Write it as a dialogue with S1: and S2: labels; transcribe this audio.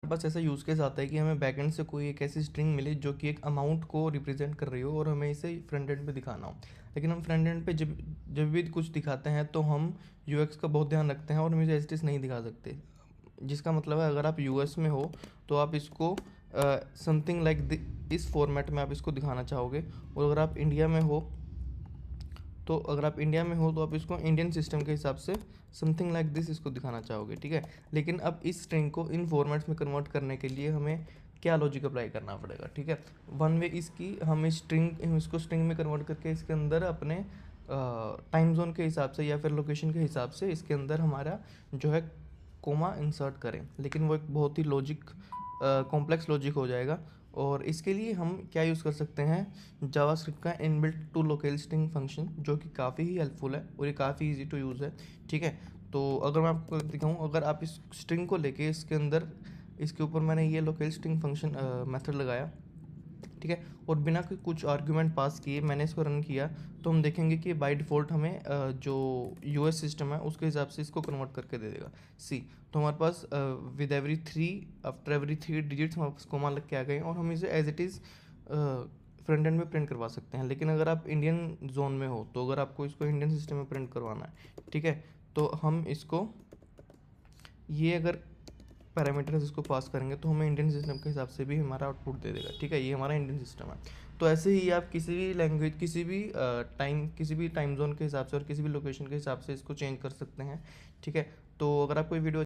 S1: पास ऐसा use case आता है कि हमें बैकएंड से कोई एक ऐसी स्ट्रिंग मिले जो कि एक अमाउंट को रिप्रेजेंट कर रही हो और हमें इसे फ्रंट एंड पे दिखाना हो। लेकिन हम फ्रंट एंड पे जब जब भी कुछ दिखाते हैं तो हम यूएक्स का बहुत ध्यान रखते हैं और हम इसे एज इट इज़ नहीं दिखा सकते। जिसका मतलब है अगर आप यूएस में हो तो आप इसको समथिंग लाइक इस फॉर्मेट में आप इसको दिखाना चाहोगे, और अगर आप इंडिया में हो तो आप इसको इंडियन सिस्टम के हिसाब से समथिंग लाइक दिस इसको दिखाना चाहोगे, ठीक है। लेकिन अब इस स्ट्रिंग को इन फॉर्मेट्स में कन्वर्ट करने के लिए हमें क्या लॉजिक अप्लाई करना पड़ेगा, ठीक है। वन वे इसकी हम इसको स्ट्रिंग में कन्वर्ट करके इसके अंदर अपने टाइम जोन के हिसाब से या फिर लोकेशन के हिसाब से इसके अंदर हमारा जो है कोमा इंसर्ट करें, लेकिन वो एक बहुत ही कॉम्प्लेक्स लॉजिक हो जाएगा। और इसके लिए हम क्या यूज़ कर सकते हैं, जावास्क्रिप्ट का inbuilt to local string function, जो कि काफ़ी ही हेल्पफुल है और ये काफ़ी इजी टू यूज़ है, ठीक है। तो अगर मैं आपको दिखाऊं, अगर आप इस स्ट्रिंग को लेके इसके ऊपर मैंने ये लोकल स्ट्रिंग फंक्शन मेथड लगाया, ठीक है, और बिना कुछ आर्ग्यूमेंट पास किए मैंने इसको रन किया, तो हम देखेंगे कि बाय डिफ़ॉल्ट हमें जो यूएस सिस्टम है उसके हिसाब से इसको कन्वर्ट करके दे देगा। सी, तो हमारे पास आफ्टर एवरी 3 डिजिट्स हमारे पास कोमा लग के आ गए और हम इसे as it is front end में प्रिंट करवा सकते हैं। लेकिन अगर आप इंडियन जोन में हो, तो अगर आपको इसको इंडियन सिस्टम में प्रिंट करवाना है, ठीक है, तो हम इसको ये अगर पैरामीटर्स इसको पास करेंगे तो हमें इंडियन सिस्टम के हिसाब से भी हमारा आउटपुट दे देगा, ठीक है। ये हमारा इंडियन सिस्टम है। तो ऐसे ही आप किसी भी लैंग्वेज, किसी भी टाइम जोन के हिसाब से और किसी भी लोकेशन के हिसाब से इसको चेंज कर सकते हैं, ठीक है। तो अगर आपको ये वीडियो